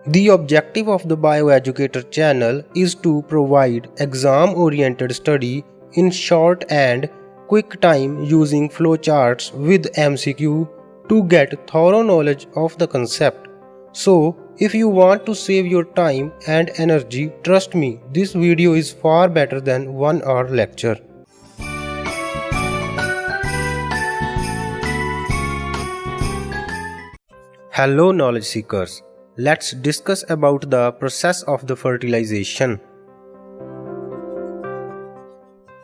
The objective of the Bioeducator channel is to provide exam-oriented study in short and quick time using flowcharts with MCQ to get thorough knowledge of the concept. So, if you want to save your time and energy, trust me, this video is far better than 1 hour lecture. Hello knowledge seekers. Let's discuss about the process of the fertilization.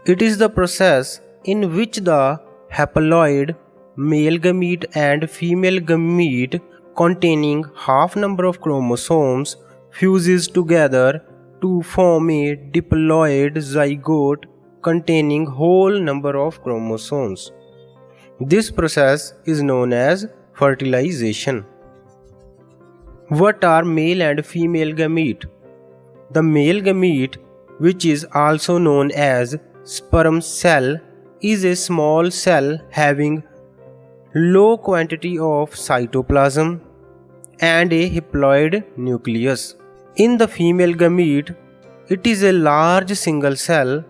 It is the process in which the haploid male gamete and female gamete containing half number of chromosomes fuses together to form a diploid zygote containing whole number of chromosomes. This process is known as fertilization. What are male and female gamete? The male gamete, which is also known as sperm cell, is a small cell having low quantity of cytoplasm and a haploid nucleus. In the female gamete, it is a large single cell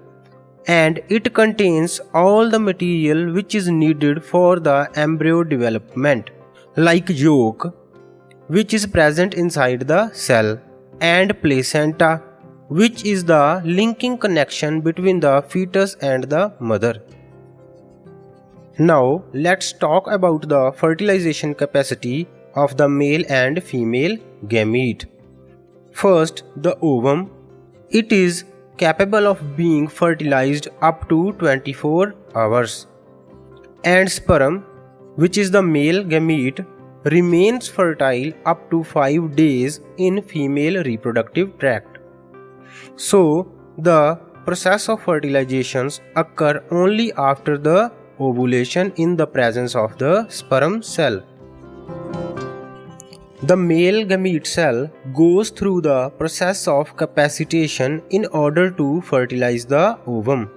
and it contains all the material which is needed for the embryo development, like yolk, which is present inside the cell, and placenta, which is the linking connection between the fetus and the mother. Now let's talk about the fertilization capacity of the male and female gamete. First, the ovum. It is capable of being fertilized up to 24 hours. And sperm, which is the male gamete, remains fertile up to 5 days in female reproductive tract. So, the process of fertilizations occur only after the ovulation in the presence of the sperm cell. The male gamete cell goes through the process of capacitation in order to fertilize the ovum.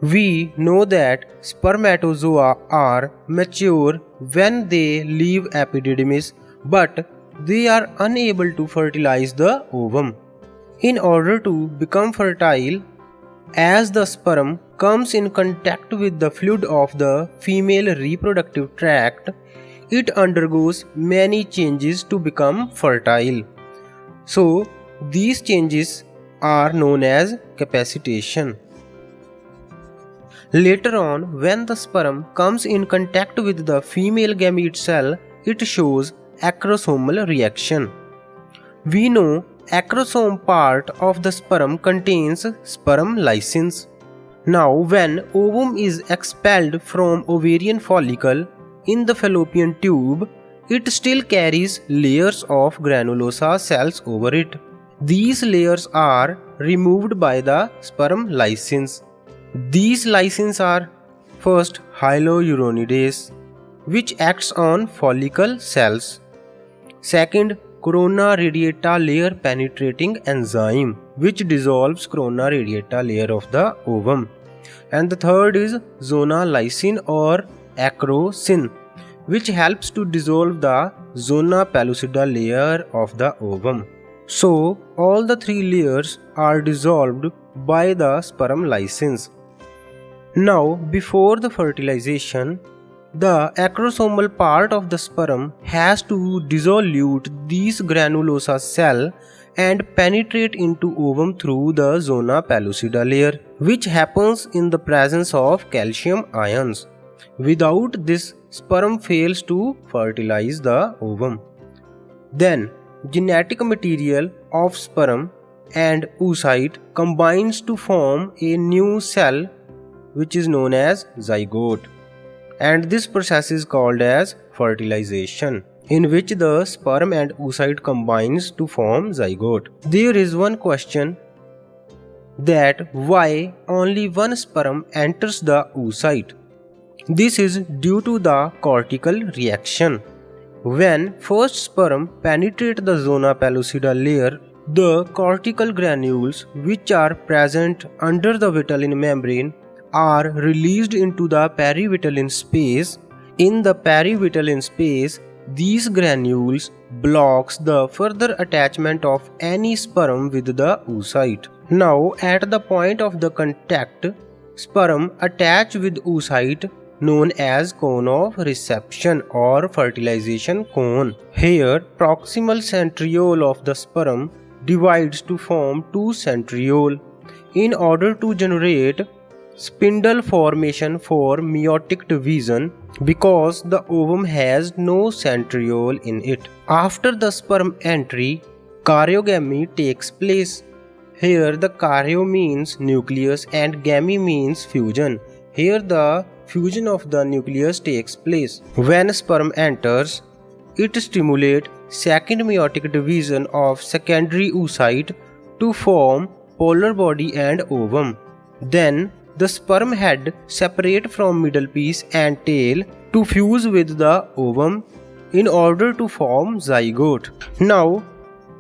We know that spermatozoa are mature when they leave epididymis, but they are unable to fertilize the ovum. In order to become fertile, as the sperm comes in contact with the fluid of the female reproductive tract, it undergoes many changes to become fertile. So, these changes are known as capacitation. Later on, when the sperm comes in contact with the female gamete cell, it shows acrosomal reaction. We know acrosome part of the sperm contains sperm lysins. Now, when ovum is expelled from ovarian follicle in the fallopian tube, it still carries layers of granulosa cells over it. These layers are removed by the sperm lysins. These lysins are first hyaluronidase, which acts on follicle cells. Second, corona radiata layer penetrating enzyme, which dissolves corona radiata layer of the ovum. And the third is zona lysine or acrosin, which helps to dissolve the zona pellucida layer of the ovum. So, all the three layers are dissolved by the sperm lysins. Now, before the fertilization, the acrosomal part of the sperm has to dissolute these granulosa cell and penetrate into ovum through the zona pellucida layer, which happens in the presence of calcium ions. Without this, sperm fails to fertilize the ovum. Then, genetic material of sperm and oocyte combines to form a new cell which is known as zygote, and this process is called as fertilization, in which the sperm and oocyte combines to form zygote. There is one question that why only one sperm enters the oocyte. This is due to the cortical reaction. When first sperm penetrate the zona pellucida layer, the cortical granules which are present under the vitelline membrane are released into the perivitelline space. In the perivitelline space, these granules blocks the further attachment of any sperm with the oocyte. Now, at the point of the contact, sperm attach with oocyte known as cone of reception or fertilization cone. Here, proximal centriole of the sperm divides to form two centriole in order to generate spindle formation for meiotic division because the ovum has no centriole in it. After the sperm entry, karyogamy takes place. Here the karyo means nucleus and gamy means fusion. Here the fusion of the nucleus takes place. When sperm enters, it stimulates second meiotic division of secondary oocyte to form polar body and ovum. Then the sperm head separate from middle piece and tail to fuse with the ovum in order to form zygote. Now,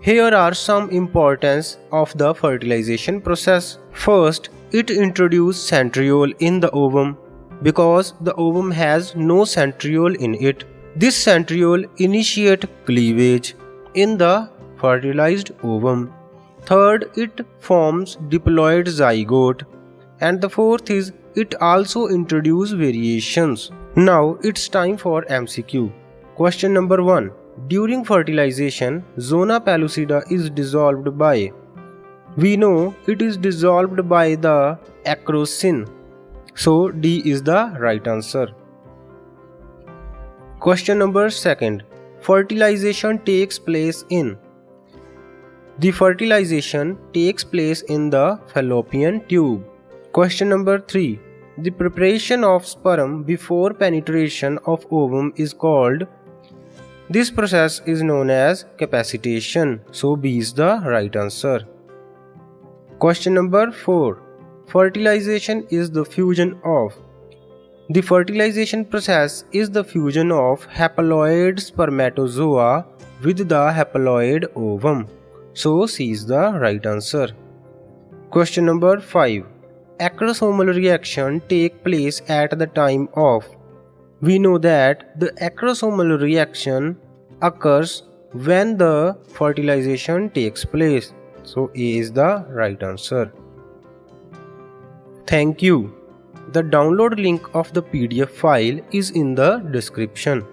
here are some importance of the fertilization process. First, it introduces centriole in the ovum because the ovum has no centriole in it. This centriole initiates cleavage in the fertilized ovum. Third, it forms diploid zygote. And the fourth is it also introduces variations. Now it's time for MCQ. Question number 1. During fertilization, zona pellucida is dissolved by. We know it is dissolved by the acrosyn. So D is the right answer. Question number 2. Fertilization takes place in. The fertilization takes place in the fallopian tube. Question number 3. The preparation of sperm before penetration of ovum is called. This process is known as capacitation. So B is the right answer. Question number 4. Fertilization is the fusion of. The fertilization process is the fusion of haploid spermatozoa with the haploid ovum. So C is the right answer. Question number 5. Acrosomal reaction take place at the time of. We know that the acrosomal reaction occurs when the fertilization takes place. So A is the right answer. Thank you. The download link of the PDF file is in the description.